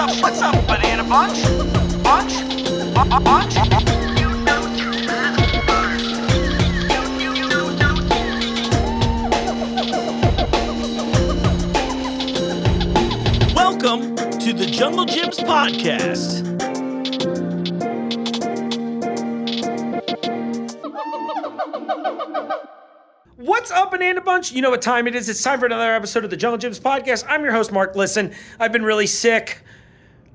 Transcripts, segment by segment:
What's up, banana bunch? Bunch? Bunch? Welcome to the Junglejims podcast. What's up, Banana Bunch? You know what time it is. It's time for another episode of the Junglejims podcast. I'm your host, Mark. Listen, I've been really sick.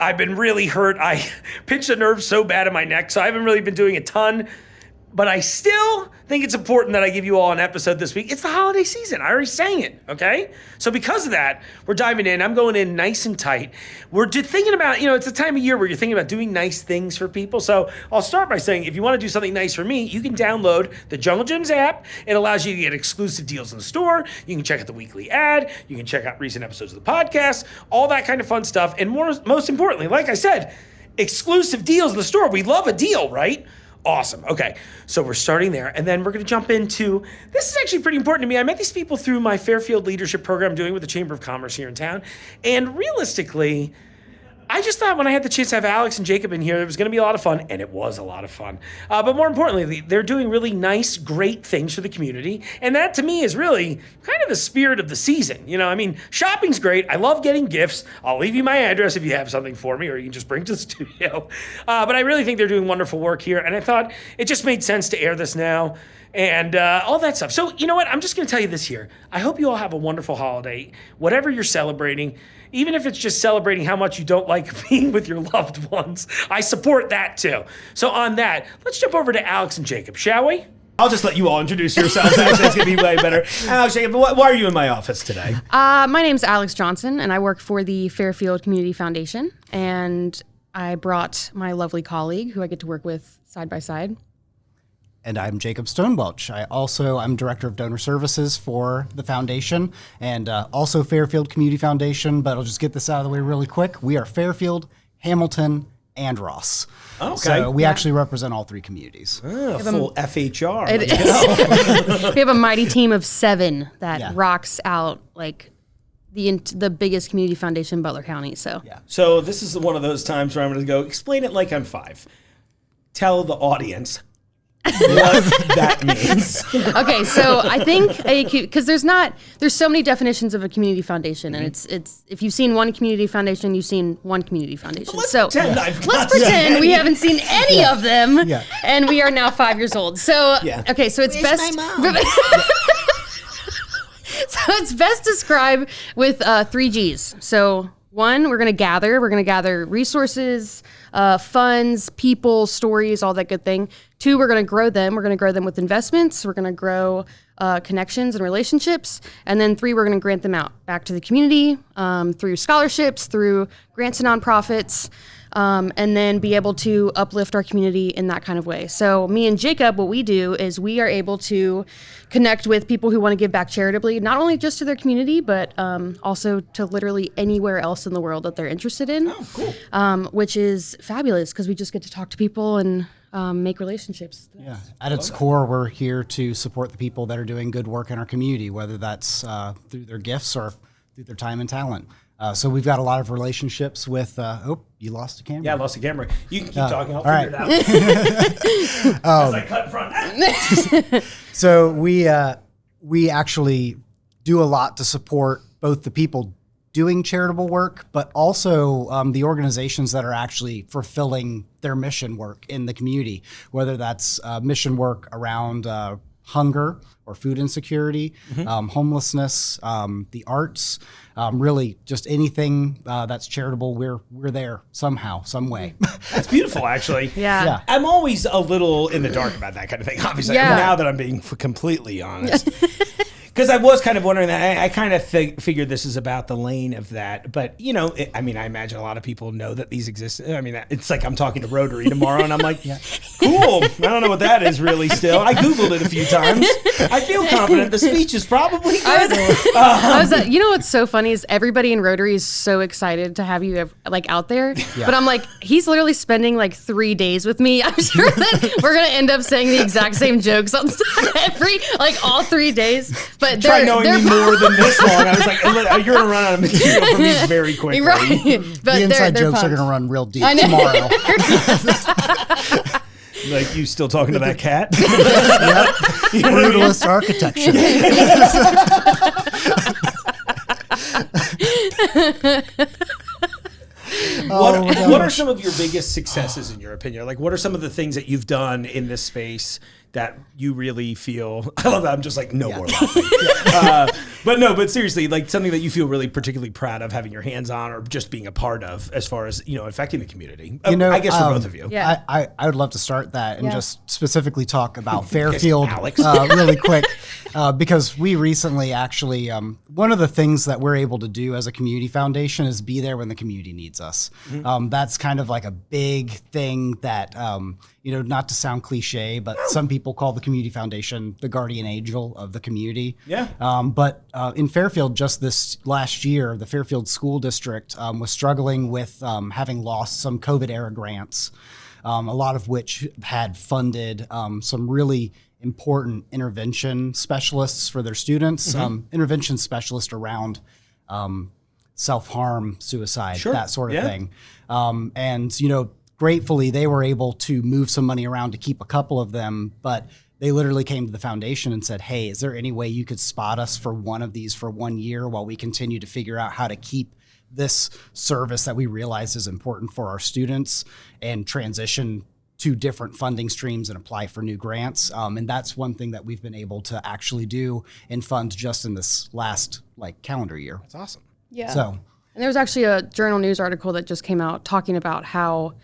I've been really hurt. I pinched a nerve so bad in my neck, so I haven't really been doing a ton. But I still think it's important that I give you all an episode this week. It's the holiday season. I already sang it, okay? So because of that, we're diving in. I'm going in nice and tight. We're thinking about, it's the time of year where you're thinking about doing nice things for people. So I'll start by saying, if you want to do something nice for me, you can download the Junglejims app. It allows you to get exclusive deals in the store. You can check out the weekly ad. You can check out recent episodes of the podcast, all that kind of fun stuff. And most importantly, like I said, exclusive deals in the store. We love a deal, right? Awesome. Okay, so we're starting there, and then we're going to jump into, this is actually pretty important to me. I met these people through my Fairfield leadership program I'm doing with the Chamber of Commerce here in town, and realistically, I just thought when I had the chance to have Alex and Jacob in here, it was going to be a lot of fun, and it was a lot of fun. But more importantly, they're doing really nice, great things for the community, and that to me is really kind of the spirit of the season. Shopping's great. I love getting gifts. I'll leave you my address if you have something for me, or you can just bring it to the studio. But I really think they're doing wonderful work here, and I thought it just made sense to air this now. And all that stuff. So, you know what? I'm just going to tell you this here. I hope you all have a wonderful holiday, whatever you're celebrating, even if it's just celebrating how much you don't like being with your loved ones. I support that too. So on that, let's jump over to Alex and Jacob, shall we? I'll just let you all introduce yourselves. Actually, it's going to be way better. Alex, Jacob, why are you in my office today? My name's Alex Johnson, and I work for the Fairfield Community Foundation. And I brought my lovely colleague, who I get to work with side by side. And I'm Jacob Stonewelch. I'm Director of Donor Services for the foundation and also Fairfield Community Foundation, but I'll just get this out of the way really quick. We are Fairfield, Hamilton, and Ross. Okay. So we actually represent all three communities. Full FHR. We have a mighty team of 7 that rocks out like the biggest community foundation in Butler County. So this is one of those times where I'm going to go, explain it like I'm 5. Tell the audience what that means. Okay, so I think because there's so many definitions of a community foundation, and it's if you've seen one community foundation, you've seen one community foundation. Let's pretend we haven't seen any of them, and we are now 5 years old. So okay, so it's Where's best. my mom? So it's best described with 3 G's. So 1, we're going to gather resources, funds, people, stories, all that good thing. 2, we're going to grow them. We're going to grow them with investments. We're going to grow connections and relationships. And then 3, we're going to grant them out back to the community through scholarships, through grants to nonprofits, and then be able to uplift our community in that kind of way. So me and Jacob, what we do is we are able to connect with people who want to give back charitably, not only just to their community, but also to literally anywhere else in the world that they're interested in. Oh, cool. Which is fabulous because we just get to talk to people and make relationships. Yeah. At its core, we're here to support the people that are doing good work in our community, whether that's through their gifts or through their time and talent. So we've got a lot of relationships with, you lost a camera? Yeah, I lost a camera. You can keep talking. I'll figure it out. As I cut in front. So we actually do a lot to support both the people doing charitable work, but also the organizations that are actually fulfilling their mission work in the community, whether that's mission work around hunger or food insecurity, homelessness, the arts, really just anything that's charitable. We're there somehow, some way. That's beautiful, actually. Yeah. I'm always a little in the dark about that kind of thing, obviously, now that I'm being completely honest. Because I was kind of wondering that. I kind of figured this is about the lane of that. But, I imagine a lot of people know that these exist. It's like I'm talking to Rotary tomorrow, and I'm like, Cool. I don't know what that is really still. I Googled it a few times. I feel confident the speech is probably good. You know what's so funny is everybody in Rotary is so excited to have you like out there. Yeah. But I'm like, he's literally spending like 3 days with me. I'm sure that we're going to end up saying the exact same jokes on all 3 days. But try knowing me more than this long. I was like, you're going to run out of material for me very quickly. Right. But the inside jokes are going to run real deep tomorrow. Like, you still talking to that cat? Yep. Brutalist architecture. What are some of your biggest successes in your opinion? Like, what are some of the things that you've done in this space that you really feel? I love that. I'm just like, no more laughing. But seriously, like something that you feel really particularly proud of having your hands on or just being a part of as far as, affecting the community. I guess for both of you. Yeah. I would love to start that and just specifically talk about Fairfield really quick. Because we recently actually, one of the things that we're able to do as a community foundation is be there when the community needs us. Mm-hmm. That's kind of like a big thing that, not to sound cliche, but some people call the community foundation the guardian angel of the community. Yeah. But in Fairfield, just this last year, the Fairfield School District was struggling with having lost some COVID era grants, a lot of which had funded some really important intervention specialists for their students, intervention specialists around self-harm, suicide, that sort of thing. Gratefully, they were able to move some money around to keep a couple of them, but they literally came to the foundation and said, hey, is there any way you could spot us for one of these for 1 year while we continue to figure out how to keep this service that we realize is important for our students and transition to different funding streams and apply for new grants. And that's one thing that we've been able to actually do and fund just in this last calendar year. That's awesome. Yeah. So, and there was actually a journal news article that just came out talking about how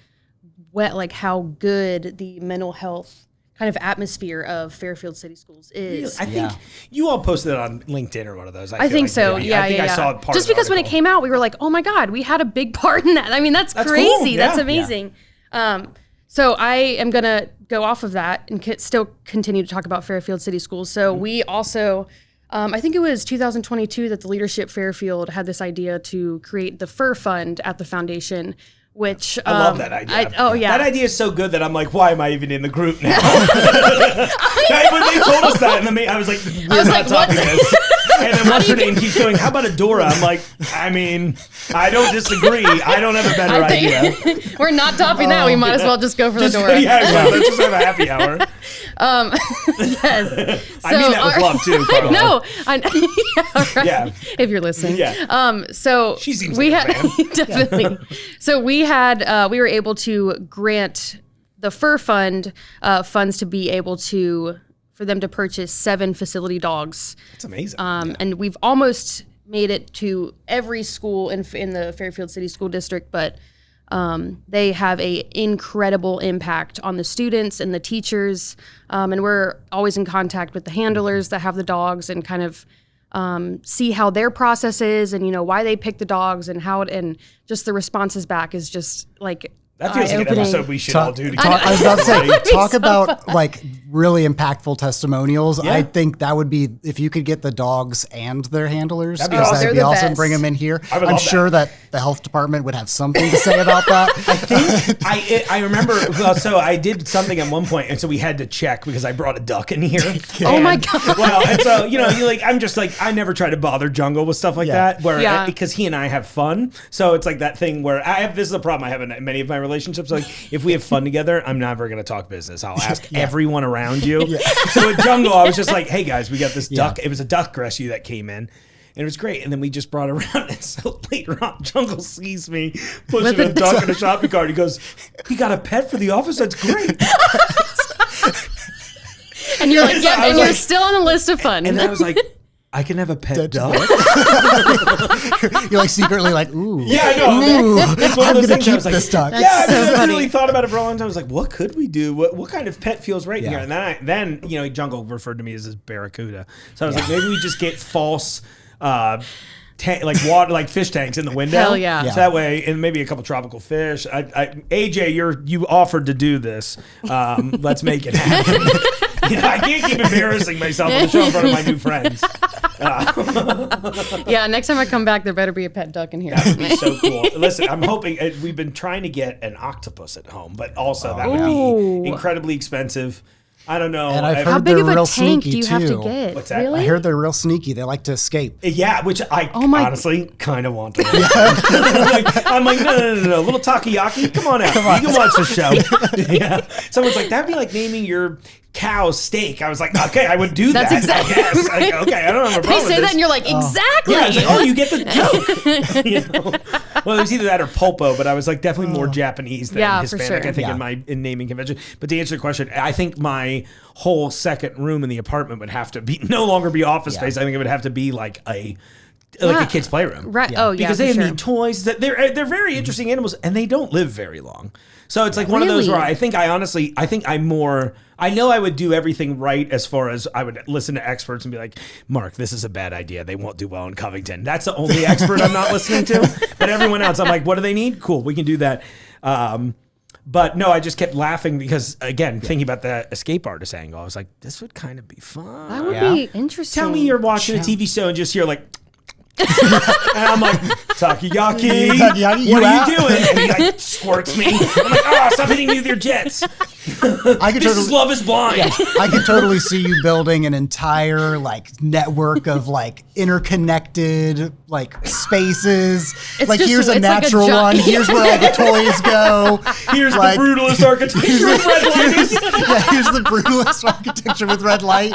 good the mental health kind of atmosphere of Fairfield City Schools is. I think you all posted it on LinkedIn or one of those. I think so. Yeah. I saw part just because when it came out, we were like, oh my God, we had a big part in that. I mean, that's crazy. Cool. Yeah. That's amazing. Yeah. So I am going to go off of that and still continue to talk about Fairfield City Schools. So we also, I think it was 2022 that the Leadership Fairfield had this idea to create the Fur Fund at the foundation, which I love that idea. That idea is so good that I'm like, why am I even in the group now? When they told us that, and I was like, we're not topping this. And then what's her name keeps going, how about Adora? I'm like, I don't disagree. I don't have a better idea. We're not topping that. We might as well just go for the Adora. Let's just have a happy hour. Yes. I mean that with love too, Carla. No. Yeah. If you're listening. Yeah. So she seems like a fan. Definitely. So we were able to grant the Fur Fund funds to be able for them to purchase 7 facility dogs. That's amazing. And we've almost made it to every school in the Fairfield City School District, but they have a incredible impact on the students and the teachers. And we're always in contact with the handlers that have the dogs and kind of see how their process is and, why they pick the dogs and and just the responses back is just like, that feels like an episode we should all do together. I was about to say, talk about really impactful testimonials. Yeah. I think that would be, if you could get the dogs and their handlers, that'd be awesome. That'd be awesome. Bring them in here. I'm sure that the health department would have something to say about that. I think I remember. So I did something at one point, and so we had to check because I brought a duck in here. Oh my God! Well, and so I'm just like, I never try to bother Jungle with stuff like that, because he and I have fun. So it's like that thing where this is a problem I have in many of my relationships. Like, if we have fun together, I'm never going to talk business. I'll ask everyone around you. Yeah. So at Jungle, I was just like, hey guys, we got this duck. It was a duck rescue that came in. And it was great. And then we just brought it around. And so later on, Jungle sees me pushing a duck in a shopping cart. He goes, "You got a pet for the office? That's great." And you're like, yeah, and you're still on the list of fun. And then I was like, I can have a pet duck. You're secretly ooh. Yeah, I know. It's one of those things. I was like, this duck. I really thought about it for a long time. I was like, what could we do? What kind of pet feels right here? And then Jungle referred to me as his barracuda. So I was like, maybe we just get false like water, like fish tanks in the window. Hell yeah. So that way, and maybe a couple tropical fish. AJ, you offered to do this. Let's make it happen. I can't keep embarrassing myself on the show in front of my new friends. Yeah, next time I come back, there better be a pet duck in here. That would be so cool. Listen, I'm hoping we've been trying to get an octopus at home, but also that would be incredibly expensive. I don't know. And I've heard How big they're of a real tank do sneaky you have to too. get? What's that? Really? I heard they're real sneaky. They like to escape. Yeah, which I my- honestly kind of want to. I'm like, no. Little takoyaki, come on out. You can watch the show. Yeah. Someone's like, that'd be like naming your cow steak. I was like, okay, I would do That's that. exactly I guess. right. Okay, I don't have a They problem say with that and you're like, exactly. Yeah, I was like, oh, you get the joke. Well, it was either that or pulpo, but I was like definitely more Japanese than Yeah, for Hispanic, sure. I think, in naming convention. But to answer the question, I think my whole second room in the apartment would have to be no longer be office space. I think it would have to be like a kid's playroom. Right. Oh, yeah. Because they for have sure. neat toys. That they're very interesting animals, and they don't live very long. So it's like one of those Really? where I know I would do everything right as far as I would listen to experts and be like, Mark, this is a bad idea. They won't do well in Covington. That's the only expert I'm not listening to. But everyone else, I'm like, what do they need? Cool, we can do that. But no, I just kept laughing because, again, thinking about the escape artist angle, I was like, this would kind of be fun. That would be interesting. Tell me you're watching a TV show and just hear like, and I'm like, Takoyaki, Takoyaki, what you are out? you doing? And he like squirts me. I'm like, oh, stop hitting me with your jets. I could This is Love is Blind. I could totally see you building an entire like network of like interconnected like spaces. It's like just- here's a it's like a natural one. Here's where all the toys go. Here's Like- the brutalist architecture of red lights. Yeah, here's the brutalist architecture with red light.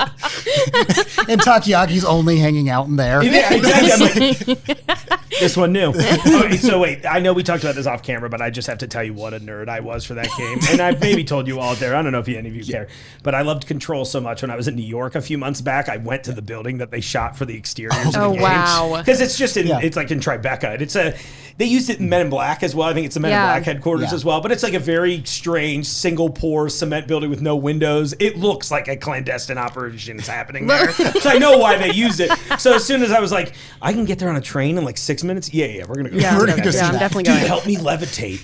And Takoyaki's only hanging out in there. Yeah, exactly. I'm like, this one new. Okay, so wait, I know we talked about this off camera, but I just have to tell you what a nerd I was for that game. And I've maybe told you all there. I don't know if any of you care, but I loved Control so much. When I was in New York a few months back, I went to the building that they shot for the exteriors of the Oh, game. wow. Because it's just Yeah. it's like in Tribeca. They used it in Men in Black as well. I think it's the Men in Yeah. Black headquarters Yeah. as well. But it's like a very strange single pour cement building with no windows. It looks like a clandestine operation is happening there. So I know why they used it. So as soon as I was like, I can get there on a train in like 6 minutes. Yeah, we're gonna go. Yeah, We're I'm gonna go see I'm that. definitely Dude, going. help me levitate.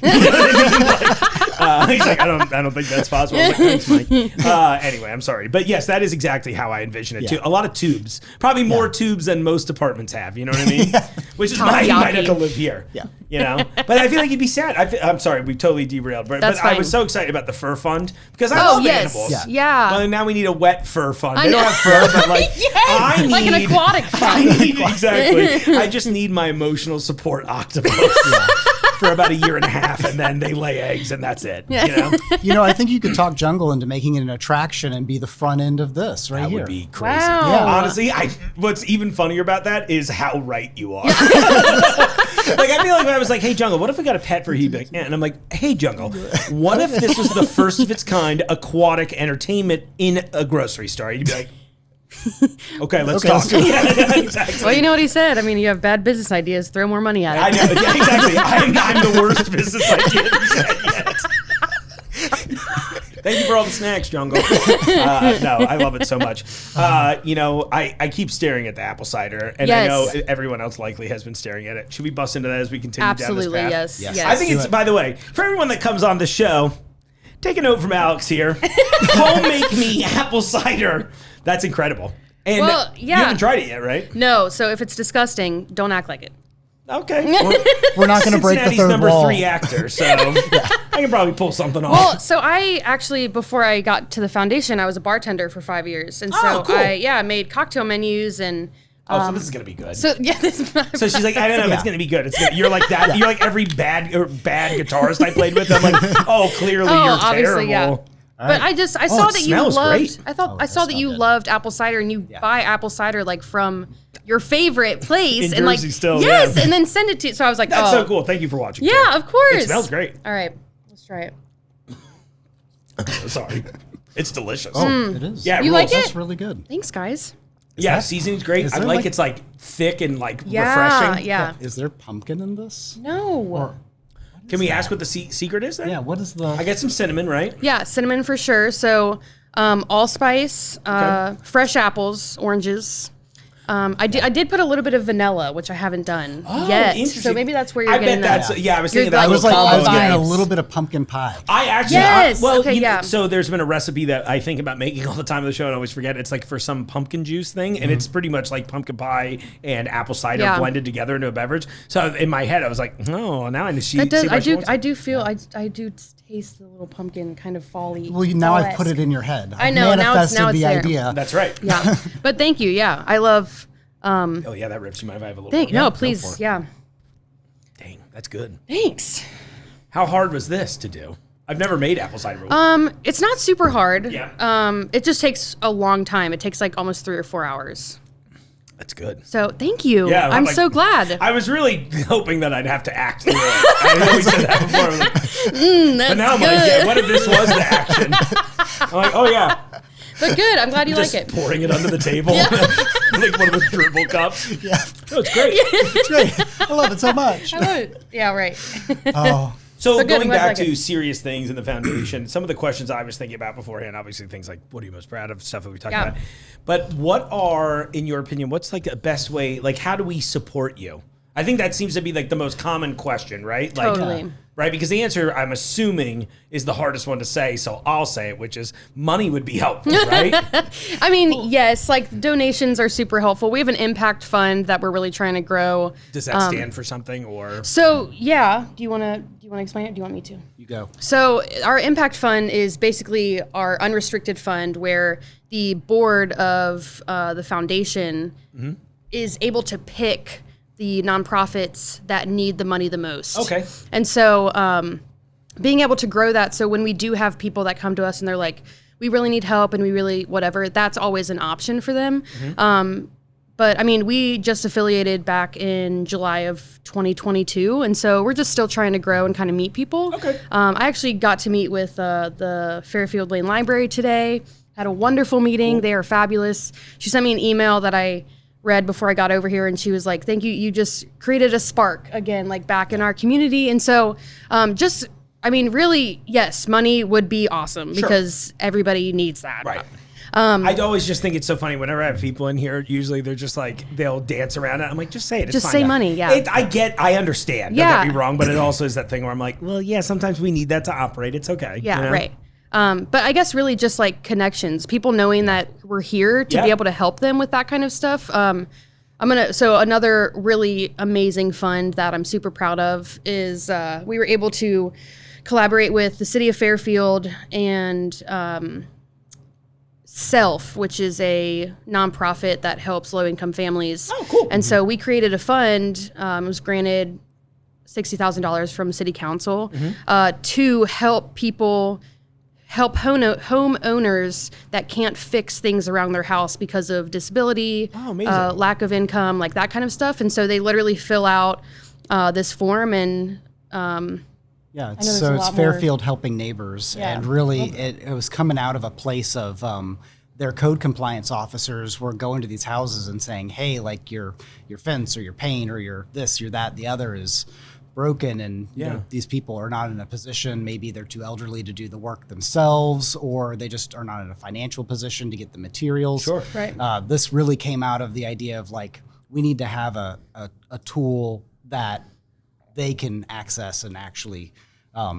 He's like, I don't think that's possible. I was like, thanks, Mike. Anyway, I'm sorry, but yes, that is exactly how I envision it too. A lot of tubes, probably more tubes than most apartments have. You know what I mean? Which is why you might have to live here. Yeah. You know, but I feel like you'd be sad. I'm sorry, we totally derailed, but That's I fine. was so excited about the fur fund because I Oh, love yes. animals. Yeah. Well, now we need a wet fur fund. They know. don't have fur, but like Yes, I need like an aquatic I fund. need exactly. I just need my emotional support octopus for about a year and a half, and then they lay eggs, and that's it. You know, You know, I think you could talk jungle into making it an attraction and be the front end of this right that here. would be crazy. Wow. Yeah. Honestly, what's even funnier about that is how right you are. Like, I feel like when I was like, hey, Jungle, what if we got a pet for he'd be like, and I'm like, hey, Jungle, what if this was the first of its kind aquatic entertainment in a grocery store? You'd be like, okay, let's Okay, talk. let's do it. Yeah, exactly. Well, you know what he said. I mean, you have bad business ideas. Throw more money at it. I know, yeah, exactly. I'm the worst business idea he's had yet. Thank you for all the snacks, Jungle. No, I love it so much. I keep staring at the apple cider, and I know Yes. everyone else likely has been staring at it. Should we bust into that as we continue Absolutely, down this path? yes. Yes. I think Do it's, it. by the way, for everyone that comes on the show, take a note from Alex here. Home make me apple cider. That's incredible. And Well, yeah. you haven't tried it yet, right? No, so if it's disgusting, don't act like it. Okay. We're not going to break the Cincinnati's third number wall. 3 actor, so I can probably pull something off. Well, so I actually, before I got to the foundation, I was a bartender for 5 years. And so cool. I made cocktail menus and... so this is gonna be good. So, yeah, this So she's like, I don't know if it's gonna be good. It's good. You're like that. You're like every bad guitarist I played with. I'm like, oh, clearly you're obviously, terrible. yeah. But I saw it that you smells loved. great. I saw that you loved apple cider, and you buy apple cider like from your favorite place, In and like Jersey still, yes, yeah. and then send it to. So I was like, That's oh, so cool. Thank you for watching. Yeah, Kim. of course. It smells great. All right, let's try it. Sorry, it's delicious. It is. Yeah, You it like rules. it? That's really good. Thanks, guys. Yeah, that- seasoning's great. is I there, like like- it's like thick and like Yeah, refreshing. yeah. Is there pumpkin in this? No. Can we ask what the secret is then? Yeah, what is the... I got some cinnamon, right? Yeah, cinnamon for sure. So, allspice, fresh apples, oranges, I did put a little bit of vanilla, which I haven't done yet. Interesting. So maybe that's where you're I getting bet that's that. I was You're thinking that I was little like, I was combo getting a vibes. little bit of pumpkin pie. I actually, Yes! well, Okay, yeah. So there's been a recipe that I think about making all the time on the show and I always forget. It's like for some pumpkin juice thing, and it's pretty much like pumpkin pie and apple cider Yeah. blended together into a beverage. So in my head, I was like, oh, now I see. That does. see why she wants it. I do feel. I do taste the little pumpkin kind of folly. Well, now I've put it in your head. I know, I've now it's manifested the there. idea. That's right. Yeah, but thank you. Yeah, I love. Oh yeah, that rips. You mind if I have a little? more? No, Yeah, go please. for it. Yeah. Dang, that's good. Thanks. How hard was this to do? I've never made apple cider. It's not super hard. Yeah. It just takes a long time. It takes like almost 3 or 4 hours. That's good. So thank you. Yeah, I'm like- so glad. I was really hoping that I'd have to act through it. I always said that before. I was like, but now I'm like, yeah, what if this was the action? I'm like, oh yeah, But good. I'm glad you just like it. pouring it under the table, like one of those dribble cups. Yeah, Oh, it's great. it's great. I love it so much. I love it. Yeah, right. Oh, So But good, going I'm glad you back like to it. serious things in the foundation, some of the questions I was thinking about beforehand, obviously things like, what are you most proud of, stuff that we talked Yeah. about. But what are, in your opinion, what's like the best way, like how do we support you? I think that seems to be like the most common question, right? Like, Totally. Right? Because the answer, I'm assuming, is the hardest one to say, so I'll say it, which is money would be helpful, right? I mean, yes, like donations are super helpful. We have an impact fund that we're really trying to grow. Does that stand for something or? So yeah, do you want to explain it? Do you want me to? you go. So our impact fund is basically our unrestricted fund where the board of the foundation is able to pick the nonprofits that need the money the most. Okay. And so being able to grow that, so when we do have people that come to us and they're like, we really need help and we really whatever, that's always an option for them. But I mean, we just affiliated back in July of 2022, and so we're just still trying to grow and kind of meet people. Okay. I actually got to meet with the Fairfield Lane Library today. Had a wonderful meeting. They are fabulous. She sent me an email that I read before I got over here, and she was like, "Thank you. You just created a spark again, like back in our community." And so, I mean, really, yes, money would be awesome because everybody needs that. Right. I always just think it's so funny whenever I have people in here. Usually they're just like they'll dance around it. I'm like, just say it. It's Just fine, say guys." money, yeah. I understand. Yeah. Don't get me wrong, but it also is that thing where I'm like, well, yeah, sometimes we need that to operate. It's okay. Yeah, you know? right. But I guess really just like connections, people knowing that we're here to Yeah. be able to help them with that kind of stuff. So another really amazing fund that I'm super proud of is we were able to collaborate with the city of Fairfield and Self, which is a nonprofit that helps low-income families. Oh, cool. And so we created a fund. It was granted $60,000 from city council to help people, homeowners that can't fix things around their house because of disability, Oh, amazing. lack of income, like that kind of stuff. And so they literally fill out this form and Yeah, there's so a it's lot more. Fairfield Helping Neighbors, Yeah. and really it was coming out of a place of their code compliance officers were going to these houses and saying, hey, like your fence or your paint or your this, your that, the other is broken, and you know, these people are not in a position, maybe they're too elderly to do the work themselves, or they just are not in a financial position to get the materials. Sure. Right. This really came out of the idea of like, we need to have a tool that they can access and actually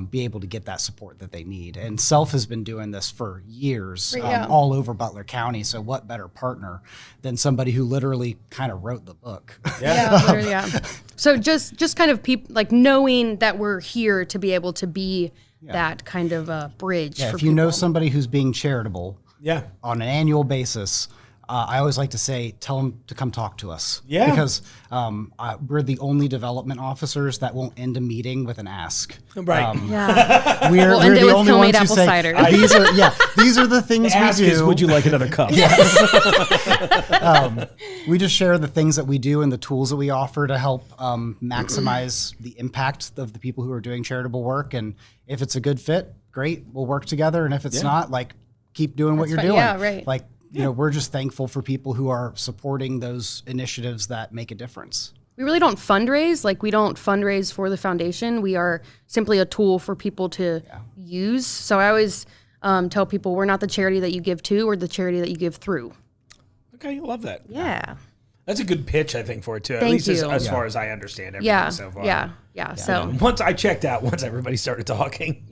be able to get that support that they need. And Self has been doing this for years, Yeah. all over Butler County. So what better partner than somebody who literally kind of wrote the book? Yeah, literally, yeah. So just kind of like knowing that we're here to be able to be that kind of bridge. Yeah, for if you know people. somebody who's being charitable Yeah. on an annual basis, I always like to say, tell them to come talk to us. Yeah. Because we're the only development officers that won't end a meeting with an ask. Right. Yeah. We're, We'll we're end it the with only homemade ones who apple say, cider. these are the things we Ask do. is, would you like another cup? We just share the things that we do and the tools that we offer to help maximize the impact of the people who are doing charitable work. And if it's a good fit, great, we'll work together. And if it's not, like, keep doing what you're fine. doing. Yeah, right. Like, you know, we're just thankful for people who are supporting those initiatives that make a difference. We really don't fundraise. Like, we don't fundraise for the foundation. We are simply a tool for people to use. So I always tell people we're not the charity that you give to, we're the charity that you give through. Okay, love that. Yeah. That's a good pitch, I think, for it too. At Thank least you. as far as I understand everything Yeah, so far. yeah. So Once I checked out, once everybody started talking.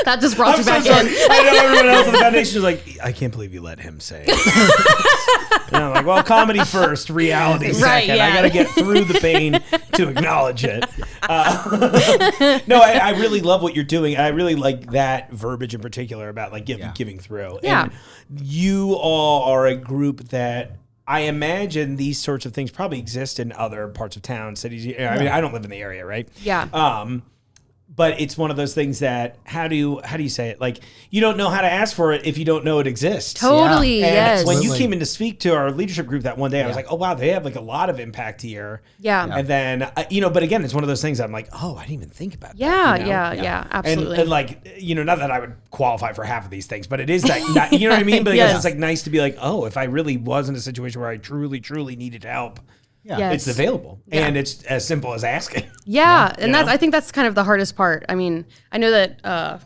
that just brought you back sorry. in. I know everyone else in the foundation is like, I can't believe you let him say it. And I'm like, well, comedy first, reality Right, second. yeah. I got to get through the pain to acknowledge it. No, I really love what you're doing. I really like that verbiage in particular about like giving through. Yeah. And you all are a group that I imagine these sorts of things probably exist in other parts of town, cities. I mean, I don't live in the area, right? Yeah. But it's one of those things that how do you say it? Like you don't know how to ask for it if you don't know it exists. Totally. And Yes. when you came in to speak to our leadership group that one day, I was like, oh wow, they have like a lot of impact here. Yeah. And then but again, it's one of those things I'm like, oh, I didn't even think about Yeah. that. Yeah. Absolutely. And like, not that I would qualify for half of these things, but it is that, you know what I mean? But I guess it's like nice to be like, oh, if I really was in a situation where I truly, truly needed help, Yes. it's available. Yeah. And it's as simple as asking. Yeah, and I think that's kind of the hardest part. I mean, I know that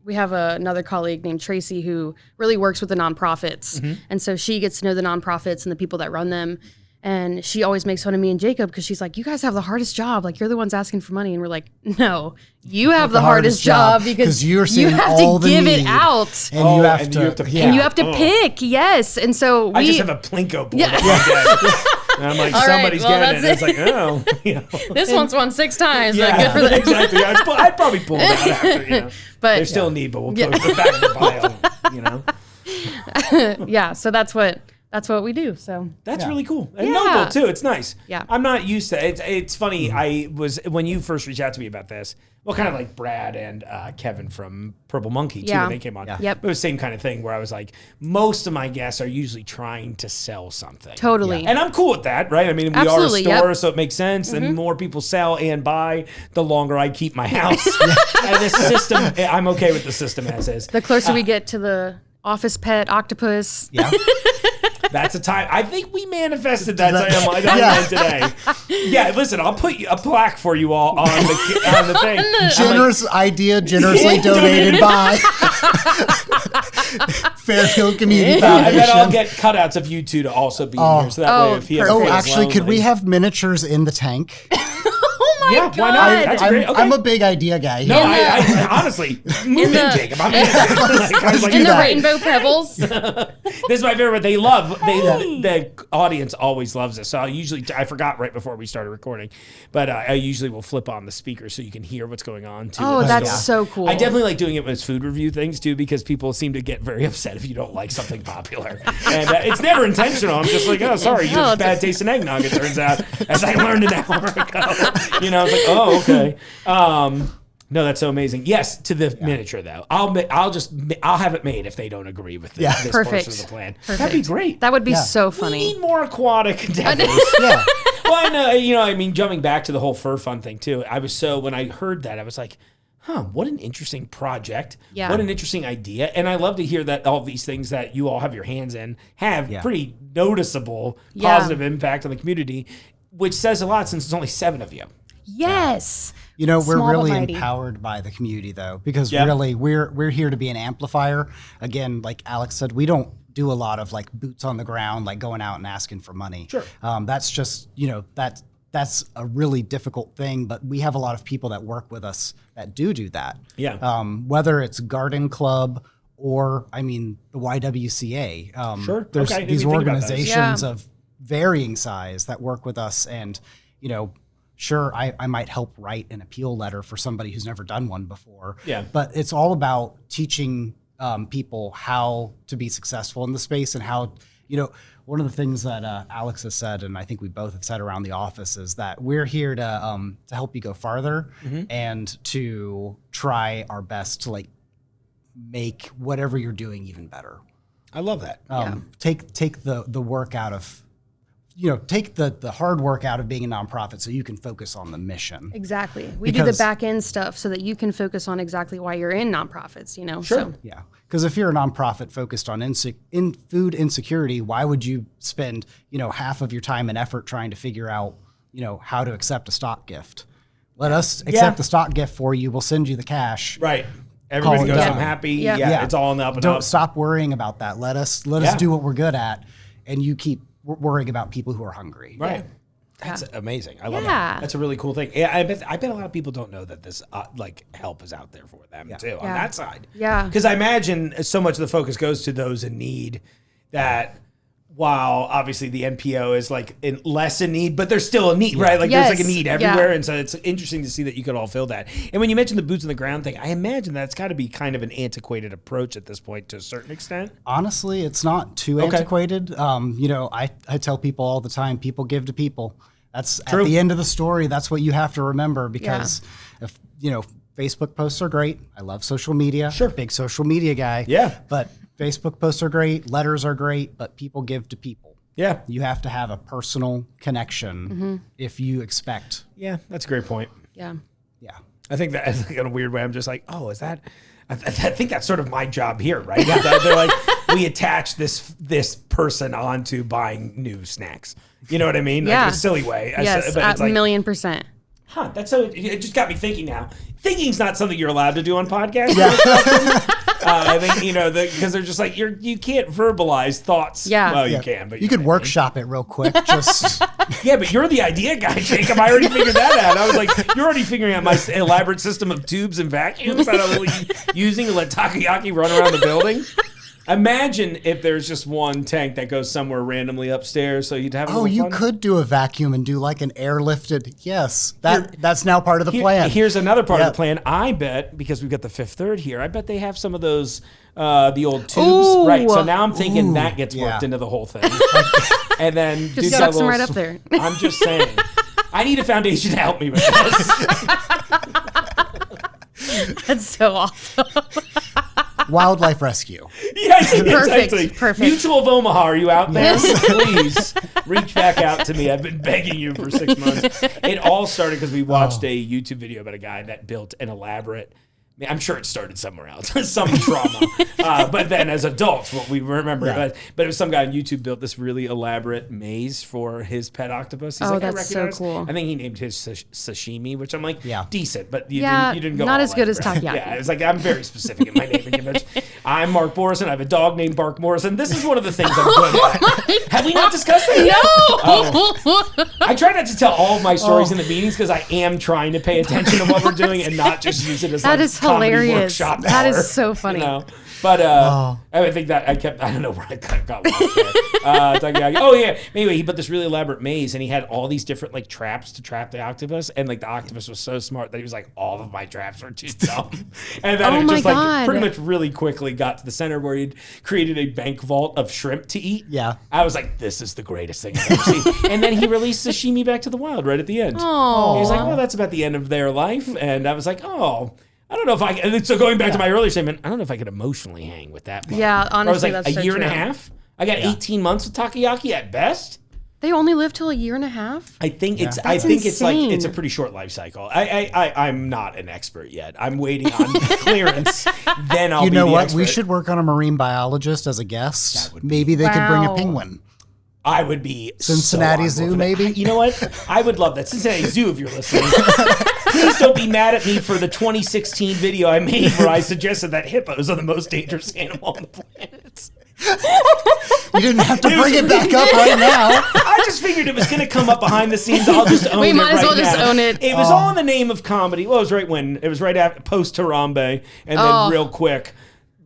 we have another colleague named Tracy who really works with the nonprofits, and so she gets to know the nonprofits and the people that run them. And she always makes fun of me and Jacob because she's like, "You guys have the hardest job. Like you're the ones asking for money." And we're like, "No, you have the hardest job because you're seeing you have all to the give it need. out, And you have to and you have to pick." Yes, and so I just have a Plinko board. Yeah. And I'm like, All right, somebody's well, getting it. that's And it's like, oh. this one's won 6 times. But Yeah, good for them. exactly. I'd probably pull it out after, But There's still a need, but we'll put it back in the pile, yeah, so that's what we do. So That's really cool. And Yeah. noble, too. It's nice. Yeah. I'm not used to it. It's funny. When you first reached out to me about this, well, kind of like Brad and Kevin from Purple Monkey, too, Yeah. when they came on. Yep. It was the same kind of thing where I was like, most of my guests are usually trying to sell something. totally. And I'm cool with that, right? I mean, we Absolutely, are a store, yep. so it makes sense. And the more people sell and buy, the longer I keep my house. And the system, I'm okay with the system as is. The closer we get to the office pet octopus. Yeah. That's a time. I think we manifested that online today. Yeah, listen, I'll put a plaque for you all on the thing. Generous idea, generously donated by Fairfield Community And Foundation. then I'll get cutouts of you two to also be in here. So that way, if he ever perfect. feels actually, could we lonely- have miniatures in the tank? Oh my Yeah, god. why not? That's great. Okay. I'm a big idea guy. No, I honestly, move in, Jacob. I'm in. Like, I was like, In the that. rainbow pebbles. this is my favorite. The audience always loves this. So I forgot right before we started recording, but I usually will flip on the speaker so you can hear what's going on too. Oh, in the that's store. so cool. I definitely like doing it with food review things too, because people seem to get very upset if you don't like something popular, and it's never intentional. I'm just like, oh, sorry, you have bad taste in eggnog. It turns out, as I learned an hour ago. It's like, oh, okay. No, that's so amazing. Yes, to the miniature though. I'll have it made if they don't agree with this Perfect. portion of the plan. Perfect. That'd be great. That would be so We funny. need more aquatic endeavors. Yeah. Well, I know, I mean, jumping back to the whole fur fun thing too, when I heard that, I was like, what an interesting project. Yeah. What an interesting idea. And I love to hear that all these things that you all have your hands in have pretty noticeable positive impact on the community, which says a lot since there's only 7 of you. Yes. We're Small really but mighty. empowered by the community though, because really we're here to be an amplifier. Again, like Alex said, we don't do a lot of like boots on the ground, like going out and asking for money. Sure. That's just, that's a really difficult thing, but we have a lot of people that work with us that do that. Yeah. Whether it's Garden Club or, I mean, the YWCA. Sure. There's Okay, I didn't these even think about those. organizations Yeah. of varying size that work with us, and, sure, I might help write an appeal letter for somebody who's never done one before. Yeah. But it's all about teaching people how to be successful in the space, and how, one of the things that Alex has said, and I think we both have said around the office, is that we're here to help you go farther and to try our best to like make whatever you're doing even better. I love that. Take the work out of, take the hard work out of being a nonprofit so you can focus on the mission. Exactly. We do the back end stuff so that you can focus on exactly why you're in nonprofits, Sure. So. Yeah. Because if you're a nonprofit focused on in food insecurity, why would you spend, half of your time and effort trying to figure out, how to accept a stock gift? Let us accept the stock gift for you. We'll send you the cash. Right. Everybody Call it goes done. home happy. Yeah. Yeah. It's all on the up and Don't up. stop worrying about that. Let us do what we're good at, and you keep worrying about people who are hungry. Right. That's amazing. I love Yeah. that. That's a really cool thing. Yeah, I bet a lot of people don't know that this like help is out there for them too on that side. Yeah. Because I imagine so much of the focus goes to those in need that while obviously the NPO is like less in need, but there's still a need, right? Like there's like a need everywhere. And so it's interesting to see that you could all fill that. And when you mentioned the boots on the ground thing, I imagine that's got to be kind of an antiquated approach at this point to a certain extent. Honestly, it's not too antiquated. You know, I tell people all the time, people give to people. That's True. At the end of the story. That's what you have to remember, because if, you know, Facebook posts are great. I love social media. Sure. Big social media guy. Yeah. But Facebook posts are great. Letters are great, but people give to people. Yeah. You have to have a personal connection if you expect. Yeah, that's a great point. Yeah. Yeah. I think that in a weird way, I'm just like, oh, is that? I think that's sort of my job here, right? They're like, we attach this person onto buying new snacks. You know what I mean? Yeah. Like in a silly way. Yes, But a it's like, $1,000,000%. huh, that's so, it just got me thinking now. Thinking's not something you're allowed to do on podcasts. I think, you know, because they're just like, you can't verbalize thoughts. Yeah. Well, you can, but You could workshop it real quick. Just yeah, but you're the idea guy, Jacob. I already figured that out. I was like, you're already figuring out my elaborate system of tubes and vacuums that I'm using to let takoyaki run around the building. Imagine if there's just one tank that goes somewhere randomly upstairs, so you'd have. you could do a vacuum and do like an airlifted. Yes, that's now part of the plan. Here's another part of the plan. I bet, because we've got the Fifth Third here, I bet they have some of those the old tubes. Ooh. Right. So now I'm thinking that gets worked into the whole thing, and then Just sucks them right up there. I'm just saying, I need a foundation to help me with this. That's so awesome. Wildlife rescue. Yes, Perfect, exactly. perfect. Mutual of Omaha, are you out there? Please reach back out to me. I've been begging you for 6 months. It all started because we watched a YouTube video about a guy that built an elaborate. I'm sure it started somewhere else, some trauma. But then as adults, what we remember, but it was some guy on YouTube built this really elaborate maze for his pet octopus. He's like, that's so cool. I think he named his sashimi, which I'm like, decent, but you didn't go not all as good out, as right? takoyaki. Yeah, it was like, I'm very specific in my naming convention. I'm Mark Morrison. I have a dog named Bark Morrison. This is one of the things I'm good at. Have we not discussed that yet? No. I try not to tell all of my stories in the meetings because I am trying to pay attention to what we're doing and not just use it as That like is comedy hilarious. workshop That hour, is so funny. You know? But I think that I don't know where I got lost there. Oh yeah. Anyway, he put this really elaborate maze and he had all these different like traps to trap the octopus, and like the octopus was so smart that he was like, all of my traps are too dumb. And then it just like pretty much really quickly got to the center where he'd created a bank vault of shrimp to eat. Yeah. I was like, this is the greatest thing I've ever seen. And then he released sashimi back to the wild right at the end. Oh. He was like, well, that's about the end of their life. And I was like, oh, I don't know if I can. So going back to my earlier statement, I don't know if I could emotionally hang with that. Yeah, honestly, I was like that's a year and a true. half. I got 18 months with takoyaki at best. They only live till a year and a half? I think it's. That's I think it's like insane. it's a pretty short life cycle. I'm not an expert yet. I'm waiting on clearance. Then I'll. You be know the what? expert. We should work on a marine biologist as a guest. Maybe they could bring a Wow. penguin. I would be Cincinnati so on Zoo, board for that. maybe? You know what? I would love that. Cincinnati Zoo, if you're listening. Please don't be mad at me for the 2016 video I made where I suggested that hippos are the most dangerous animal on the planet. You didn't have to bring it back up right now. I just figured it was going to come up Behind the scenes. I'll just own it. We might as right well just now. own it. It was all in the name of comedy. Well, it was right after post Harambe, and then real quick,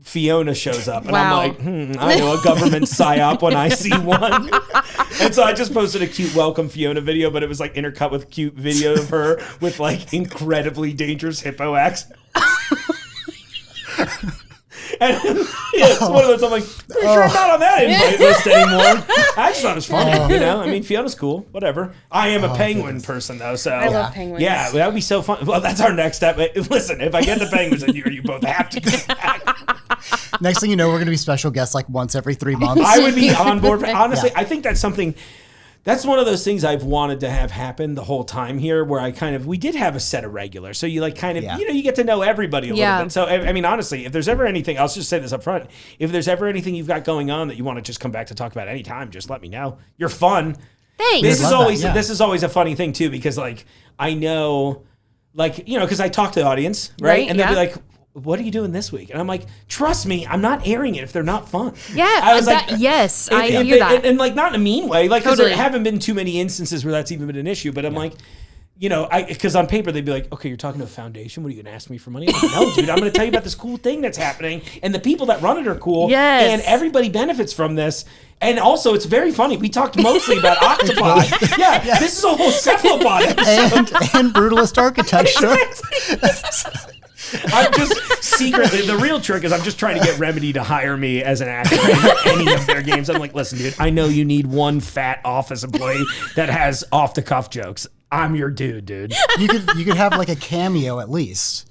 Fiona shows up, and Wow. I'm like, I know a government psyop when I see one. And so I just posted a cute welcome Fiona video, but it was like intercut with cute video of her with like incredibly dangerous hippo accent. And it's one of those, I'm like, pretty sure I'm not on that invite list anymore. I just thought it was funny, you know? I mean, Fiona's cool, whatever. I am a penguin person, though, so. I love penguins. Yeah, that would be so fun. Well, that's our next step. Listen, if I get the penguins, then you both have to go back. Next thing you know, we're going to be special guests like once every 3 months. I would be on board. Honestly, I think that's something. That's one of those things I've wanted to have happen the whole time here, where we did have a set of regulars. So you like kind of, you get to know everybody a little bit. So, I mean, honestly, if there's ever anything, I'll just say this up front. If there's ever anything you've got going on that you want to just come back to talk about anytime, just let me know. You're fun. Thanks. This Love is always a funny thing too, because like, I know, like, you know, because I talk to the audience, right? And they'll be like, what are you doing this week? And I'm like, trust me, I'm not airing it if they're not fun. Yeah, I was like, yes, I and, hear that. And like, not in a mean way. Like, 'cause Totally. there haven't been too many instances where that's even been an issue. But I'm like, you know, because on paper they'd be like, okay, you're talking to a foundation. What are you going to ask me for money? I'm like, no, dude, I'm going to tell you about this cool thing that's happening. And the people that run it are cool. Yes. And everybody benefits from this. And also, it's very funny. We talked mostly about octopi. Yeah, this is a whole cephalopod episode. and brutalist architecture. I'm just secretly, the real trick is I'm just trying to get Remedy to hire me as an actor in any of their games. I'm like, listen, dude, I know you need one fat office employee that has off the cuff jokes. I'm your dude. You could have like a cameo at least.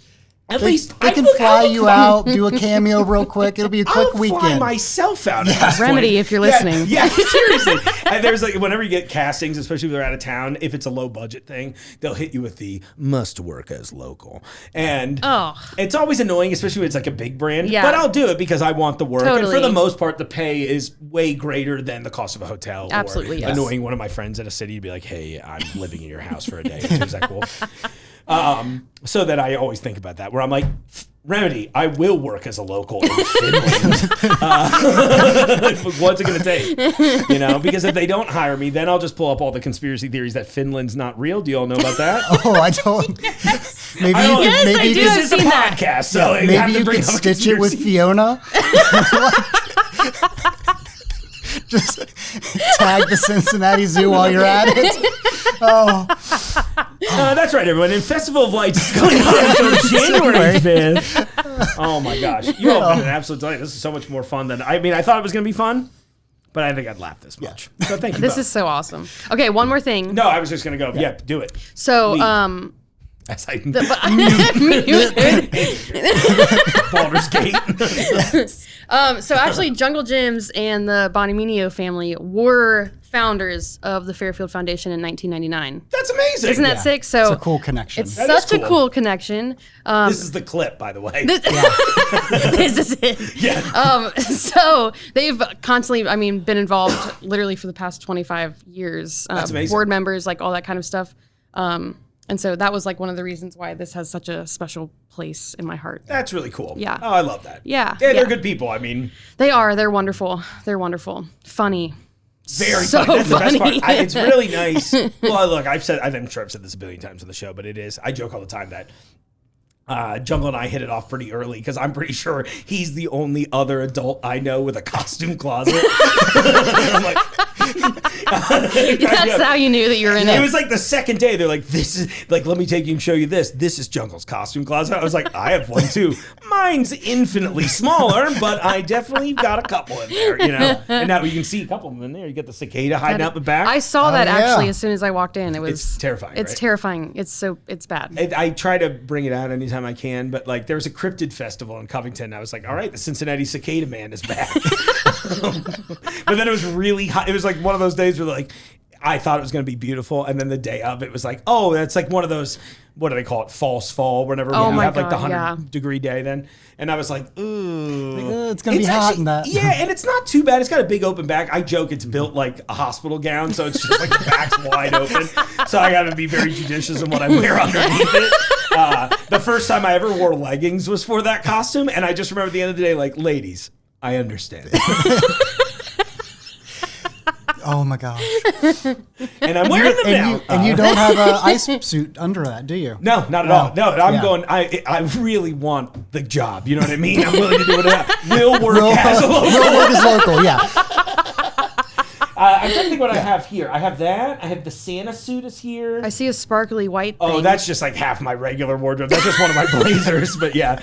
At least they can fly you out, do a cameo real quick. It'll be a quick I'll weekend. fly myself out. At this Remedy, point. if you're listening. Yeah, seriously. And there's like, whenever you get castings, especially if they're out of town, if it's a low budget thing, they'll hit you with the must work as local. And it's always annoying, especially when it's like a big brand. Yeah. But I'll do it because I want the work. And for Totally. the most part, the pay is way greater than the cost of a hotel. Absolutely, Or yes. annoying one of my friends in a city to be like, hey, I'm living in your house for a day. Is that cool? So that I always think about that, where I'm like, Remedy, I will work as a local in Finland. What's it going to take? You know, because if they don't hire me, then I'll just pull up all the conspiracy theories that Finland's not real. Do you all know about that? Oh, I don't. Maybe I don't- you could. Maybe I you do. could. This is a seen that. podcast, so I have Maybe to you bring could up a stitch it with conspiracy. Fiona. Just tag the Cincinnati Zoo while you're at it. That's right, everyone. And Festival of Lights is going on until January 5th. Oh my gosh. You all been an absolute delight. This is so much more fun than I thought it was going to be fun, but I didn't think I'd laugh this much. So thank you. This both. is so awesome. Okay, one more thing. No, I was just going to go. Yeah, do it. So, Lead. As I Baldur's Gate. So actually, junglejims and the Boniminio family were founders of the Fairfield Foundation in 1999. That's amazing. Isn't that sick? So It's a cool connection. It's That is such a cool. cool connection. This is the clip, by the way. This is it. Yeah. So they've constantly, been involved literally for the past 25 years. That's amazing. Board members, like all that kind of stuff. And so that was like one of the reasons why this has such a special place in my heart. That's really cool. Yeah. Oh, I love that. Yeah, They're yeah. good people. I mean, They are. They're wonderful. They're wonderful. Funny. very So funny. That's the best funny. part. It's really nice. Well, look, I'm sure I've said this a billion times on the show, but it is. I joke all the time that Jungle and I hit it off pretty early because I'm pretty sure he's the only other adult I know with a costume closet. I'm like, That's how you knew that you were in it it. was like the second day. They're like, "This is like, let me take you and show you this. This is Jungle's costume closet." I was like, "I have one too. Mine's infinitely smaller, but I definitely got a couple in there, you know." And now you can see a couple of them in there. You get the cicada hiding out the back. I saw that yeah. actually as soon as I walked in. It was It's terrifying, It's right? terrifying. It's bad. I try to bring it out anytime I can, but like there was a cryptid festival in Covington. And I was like, all right, the Cincinnati cicada man is back. But then it was really hot. It was like one of those days where like I thought it was going to be beautiful, and then the day of it was like, oh, that's like one of those. What do they call it? False fall. Whenever we Oh my have like the God, 100-degree day, then, and I was like, ooh, It's gonna be hot in that. Yeah, and it's not too bad. It's got a big open back. I joke it's built like a hospital gown, so it's just like the back's wide open. So I got to be very judicious in what I wear underneath it. The first time I ever wore leggings was for that costume, and I just remember at the end of the day, like, ladies, I understand. Oh my gosh. And I'm wearing them now. And you don't have an ice suit under that, do you? No, not at all. No, I'm Yeah. going. I really want the job. You know what I mean? I'm willing to do whatever. We'll work as a local. Real work is local, yeah. I'm trying to think what I have here. I have that. I have the Santa suit is here. I see a sparkly white thing. Oh, that's just like half my regular wardrobe. That's just one of my blazers. But yeah,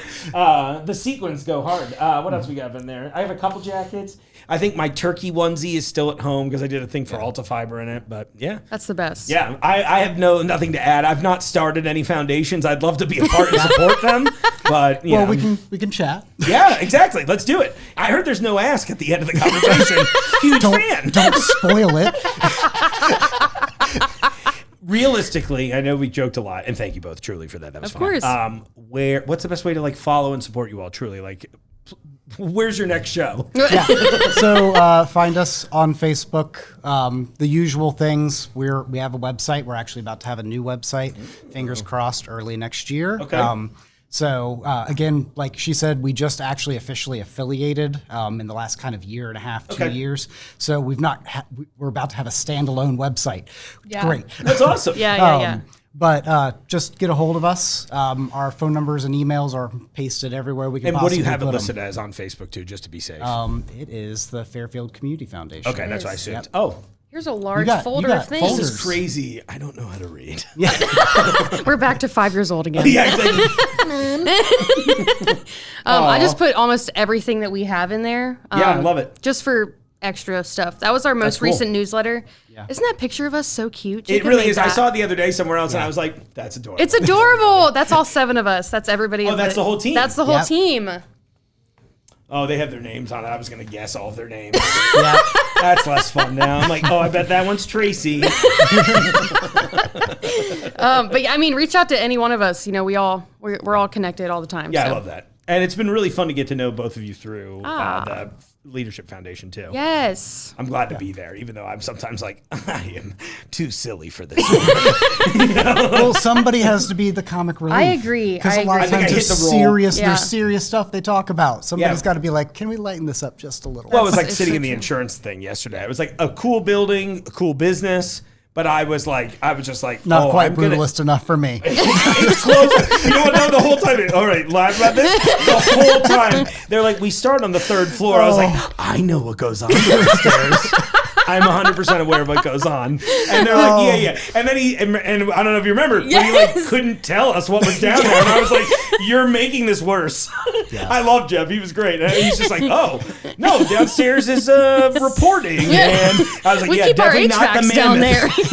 the sequins go hard. What else we got in there? I have a couple jackets. I think my turkey onesie is still at home because I did a thing for Alta Fiber in it. But yeah. That's the best. Yeah, I have nothing to add. I've not started any foundations. I'd love to be a part and support them, but you Well, know. we can chat. Yeah, exactly. Let's do it. I heard there's no ask at the end of the conversation. Huge fan. Don't spoil it. Realistically, I know we joked a lot, and thank you both truly for that. That was Of fun. course. What's the best way to like follow and support you all? Truly, like, where's your next show? So find us on Facebook. The usual things. We have a website. We're actually about to have a new website. Fingers crossed, early next year. Okay. So again, like she said, we just actually officially affiliated in the last kind of year and a half, 2 years. So we're about to have a standalone website. Yeah. Great. That's awesome. Yeah. But just get a hold of us. Our phone numbers and emails are pasted everywhere we can. And what do you have it put 'em. listed as on Facebook too, just to be safe? It is the Fairfield Community Foundation. Okay, that's what I assumed. Yep. Oh, Here's a large you folder got of things. folders. this is crazy. I don't know how to read. We're back to 5 years old again. Yeah, exactly. I just put almost everything that we have in there. Yeah, I love it. Just for extra stuff. That was our most cool. recent newsletter. Yeah. Isn't that picture of us so cute? It Jacob really made is. I that. saw it the other day somewhere else, and I was like, "That's adorable." It's adorable. That's all 7 of us. That's everybody. Oh, that's the whole team? That's the whole Yep. team. Oh, they have their names on it. I was going to guess all of their names. Yeah. That's less fun now. I'm like, oh, I bet that one's Tracy. But yeah, I mean, reach out to any one of us. You know, we're all connected all the time. Yeah, so. I love that. And it's been really fun to get to know both of you through the Leadership Foundation, too. Yes. I'm glad to be there, even though I'm sometimes like, I am too silly for this. Well, somebody has to be the comic relief. I agree. Because a lot I of think I times hit there's the role. serious, Yeah. there's serious stuff they talk about. Somebody's Yeah. got to be like, can we lighten this up just a little? Well, it was like It's sitting so in the true. insurance thing yesterday. It was like a cool building, a cool business, but I was just like, Not quite I'm gonna- brutalist enough for me. It's close. You know what? No, the whole time. All right, laugh about this. The whole time, they're like, we start on the 3rd floor. I was like, I know what goes on downstairs. I'm 100% aware of what goes on. And they're like, yeah. And then and I don't know if you remember, but he Yes. couldn't tell us what was down there. And I was like, you're making this worse. I love Jeff. He was great. And he's just like, oh, no, downstairs is reporting. Yeah. And I was like, We yeah, keep our definitely not the HVACs down mammoth. there.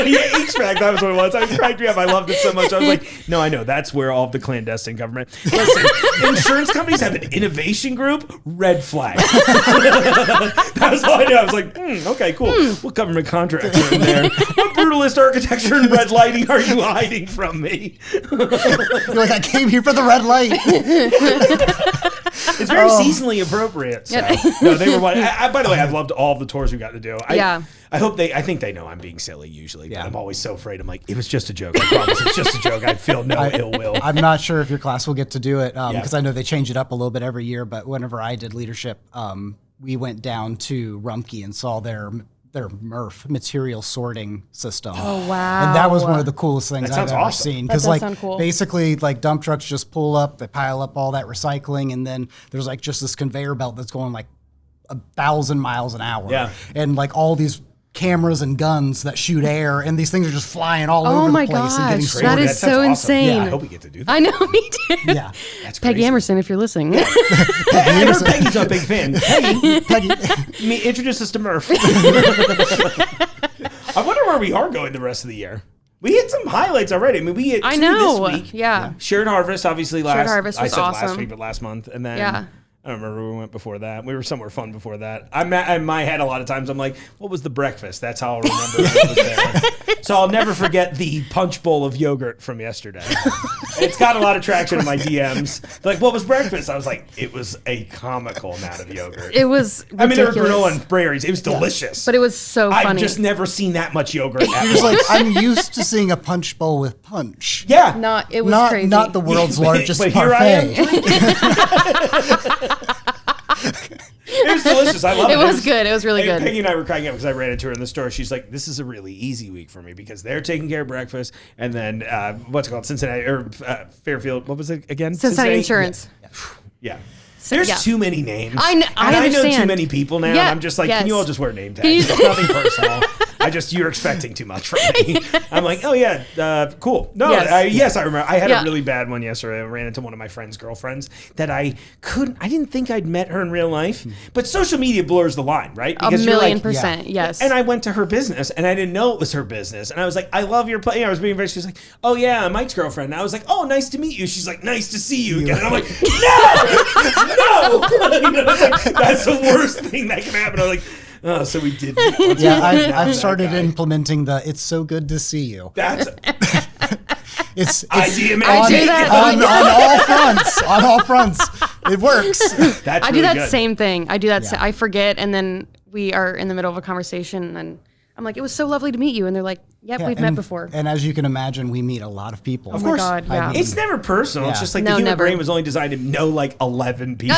Yeah, HVAC, that was what it was. I cracked me up. I loved it so much. I was like, no, I know. That's where all of the clandestine government. Listen, insurance companies have an innovation group. Red flag. That was all I knew. I was like, okay, cool. What government contracts are in there? What brutalist architecture and red lighting are you hiding from me? You're like, I came here for the red light. It's very seasonally appropriate. So. No, they were. By the way, I've loved all of the tours we got to do. I think they know I'm being silly usually, but I'm always so afraid. I'm like, it was just a joke. I promise, it's just a joke. I feel no ill will. I'm not sure if your class will get to do it because I know they change it up a little bit every year. But whenever I did leadership, we went down to Rumpke and saw their MRF, material sorting system. Oh, wow. And that was one of the coolest things That I've sounds ever awesome. seen. That Because does sound cool. basically like dump trucks just pull up, they pile up all that recycling, and then there's like just this conveyor belt that's going like 1,000 miles an hour. Yeah. And like all these cameras and guns that shoot air, and these things are just flying all Oh over my the place and getting gosh, sorted. that That is sounds so awesome. insane. Yeah, I hope we get to do that. I know, me too. Yeah. That's Peggy crazy. Emerson, if you're listening. I heard Peggy's a big fan. Peggy, Peggy, introduce us to Murph. I wonder where we are going the rest of the year. We hit some highlights already. I mean, we hit I two know. this week. Yeah. Shared Harvest, obviously, last. Harvest I was said last awesome. week, but last month, and then Yeah. I don't remember where we went before that. We were somewhere fun before that. I'm in my head a lot of times. I'm like, what was the breakfast? That's how I'll remember what was there. So I'll never forget the punch bowl of yogurt from yesterday. It's got a lot of traction in my DMs. They're like, what was breakfast? I was like, it was a comical amount of yogurt. It was ridiculous. I mean, there were granola and berries. It was delicious. But it was so funny. I've just never seen that much yogurt at you're just like, once. I'm used to seeing a punch bowl with punch. Yeah. It was crazy. Not the world's largest But here I parfait. am. It was delicious. I love it. It was good. It was really And good. Peggy and I were cracking up because I ran into her in the store. She's like, "This is a really easy week for me because they're taking care of breakfast, and then what's it called, Cincinnati or Fairfield? What was it again? Cincinnati Insurance. Yeah. There's yeah. too many names. I know too understand. many people now. Yeah, And I'm just like, yes. can you all just wear name Can you- tags? It's nothing personal. You're expecting too much from me. I'm like, oh yeah, cool. No, Yes. I remember. I had Yeah. a really bad one yesterday. I ran into one of my friend's girlfriends that I didn't think I'd met her in real life, but social media blurs the line, right? A Because you're like, million %, yes. and I went to her business, and I didn't know it was her business. And I was like, I love your play. I was being very, she's like, oh, yeah, I'm Mike's girlfriend. And I was like, oh, nice to meet you. She's like, nice to see you again. And I'm like, no! You know, it's like, that's the worst thing that can happen. I was like, oh, so we did. Yeah, I've started implementing it's so good to see you. That's It's idea on, man. I do that. on all fronts. It works. That's I really do that good. same thing. I do that. Yeah. I forget, and then we are in the middle of a conversation, and I'm like, it was so lovely to meet you. And they're like, yep, we've met before. And as you can imagine, we meet a lot of people. Of Oh my course. God, yeah. It's never personal. It's just like the No, human never. brain was only designed to know like 11 people,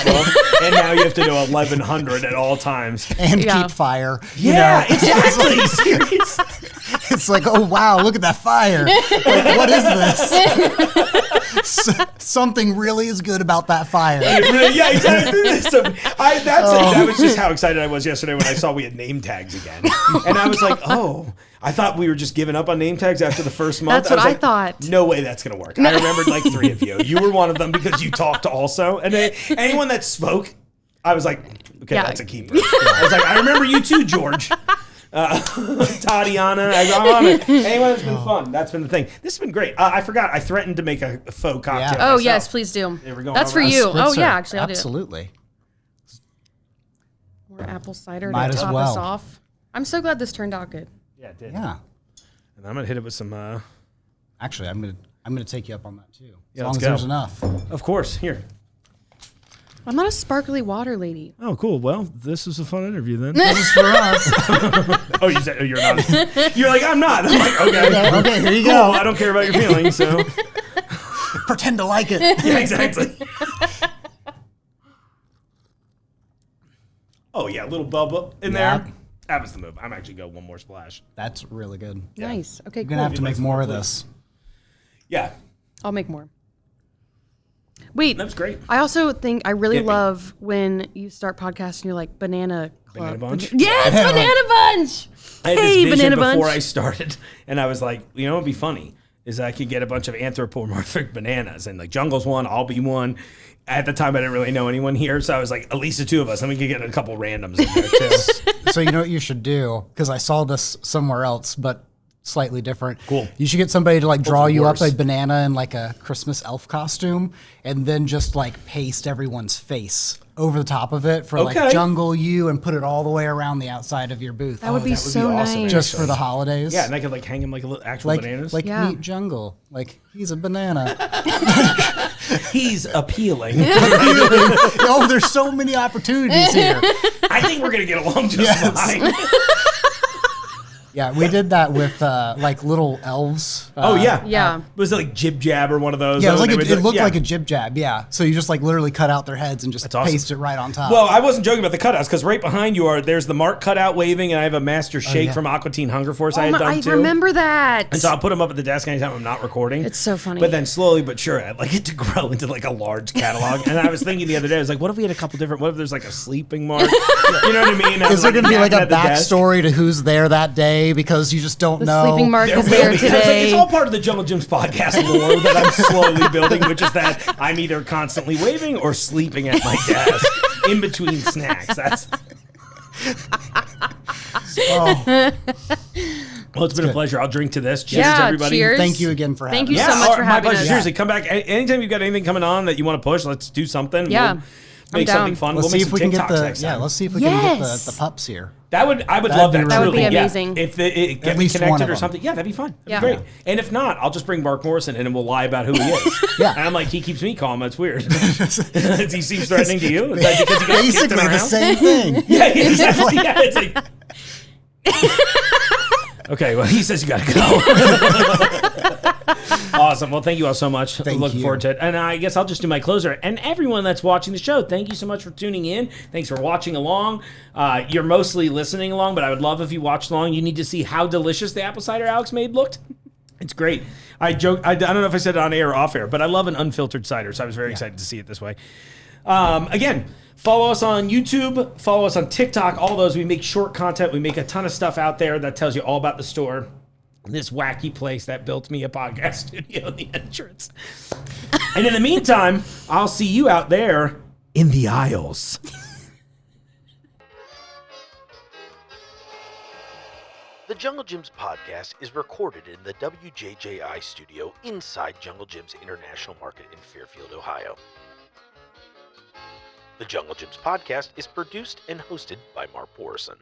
and now you have to know 1,100 at all times. And Yeah. keep fire. you Yeah, know? exactly. Serious. It's like, oh wow, look at that fire. Like, what is this? Something really is good about that fire. Yeah, exactly. So that was just how excited I was yesterday when I saw we had name tags again, and I was like, oh, I thought we were just giving up on name tags after the first month. That's what was I like, thought. No way that's gonna work. I remembered like 3 of you. You were one of them because you talked also, and anyone that spoke, I was like, okay, Yeah. that's a keeper. I was like, I remember you too, George. Tatiana, anyone that's been fun. That's been the thing. This has been great. I forgot. I threatened to make a faux cocktail. Yeah. Oh, myself. yes, please do. There we go. That's for All right. you. Oh, Spritzer. yeah, actually, I'll Absolutely. do it. More apple cider Might to as top well. us off. I'm so glad this turned out good. Yeah, it did. Yeah. And I'm gonna hit it with some. Actually, I'm gonna take you up on that too. As Yeah, long let's as go. there's enough. Of course. Here. I'm not a sparkly water lady. Oh, cool. Well, this was a fun interview then. This is for us. Oh, you said you're not. You're like, I'm not. I'm like, okay. Okay, here you Cool. go. I don't care about your feelings, so. Pretend to like it. Yeah, exactly. Oh, yeah, a little bubble in Yeah. there. That was the move. I'm actually go one more splash. That's really good. Nice. Okay, You're cool. gonna have to You'd make like some more more, of please? this. Yeah, I'll make more. Wait, that's great. I also think I really Hit me. love when you start podcasting, you're like, banana club. Banana bunch? Yes, Banana banana bunch. I had Hey, this vision banana before bunch. I started, and I was like, you know what would be funny is I could get a bunch of anthropomorphic bananas, and like Jungle's one, I'll be one. At the time, I didn't really know anyone here, so I was like, at least the two of us, and we could get a couple randoms in there too. So you know what you should do? Because I saw this somewhere else, but slightly different. Cool. You should get somebody to like draw Hopefully you up worse. a banana in like a Christmas elf costume, and then just like paste everyone's face over the top of it for Okay. like Jungle You, and put it all the way around the outside of your booth. That would be that would be so awesome, nice. just for the holidays. Yeah, and I could like hang him like a little actual like bananas. like Yeah. meet Jungle. Like he's a banana. He's appealing. Oh, there's so many opportunities here. I think we're gonna get along just fine. Yeah, we did that with like little elves. Oh yeah, Yeah. Was it like Jib Jab or one of those? Yeah, it was Oh, like they would it do- looked yeah. like a jib jab. Yeah, so you just like literally cut out their heads and just awesome. paste it right on top. Well, I wasn't joking about the cutouts because right behind you there's the Mark cutout waving, and I have a Master Shake yeah. from Aqua Teen Hunger Force I Oh had my- done I too. remember that. And so I'll put them up at the desk anytime I'm not recording. It's so funny. But then slowly but sure, I'd like it to grow into like a large catalog. And I was thinking the other day, I was like, what if we had a couple different, what if there's like a sleeping mark? You know what I mean? I is was there going to be like napping a at the desk. backstory to who's there that day because you just don't the know? sleeping mark There is will there be. I was like, today. it's all part of the Jungle Gyms podcast lore that I'm slowly building, which is that I'm either constantly waving or sleeping at my desk in between snacks. That's Oh, well, it's been a pleasure. I'll drink to this. Cheers, Yeah, everybody. cheers. thank you again for having Thank you us. so much all for right, my having pleasure. us. Seriously, come back anytime you've got anything coming on that you want to push. Let's do something. Yeah. We'll make down. something fun. Let's we'll see make if we some can get TikToks the next time. let's see if we can get Yes. the pups here. I would That'd love be that. really That would be truly. Yeah. amazing. If it get At least one connected of or them. something, yeah, that'd be fun. That'd Yeah. be great. And if not, I'll just bring Mark Morrison in and we'll lie about who he is. Yeah. And I'm like, he keeps me calm. That's weird. He seems threatening to you. Is that because you got kicked in Basically our the house? same thing. Yeah, exactly. Yeah, it's like. Okay, well, he says you gotta go. Awesome. Well, thank you all so much. Thank Looking you. forward to it. And I guess I'll just do my closer. And everyone that's watching the show, thank you so much for tuning in. Thanks for watching along. You're mostly listening along, but I would love if you watched along. You need to see how delicious the apple cider Alex made looked. It's great. I joke. I don't know if I said it on air or off air, but I love an unfiltered cider, so I was very excited to see it this way. Again, follow us on YouTube, follow us on TikTok, all those. We make short content. We make a ton of stuff out there that tells you all about the store. This wacky place that built me a podcast studio in the entrance. And in the meantime, I'll see you out there in the aisles. The Jungle Gyms podcast is recorded in the WJJI studio inside Jungle Gyms International Market in Fairfield, Ohio. The Jungle Gyms podcast is produced and hosted by Mark Morrison.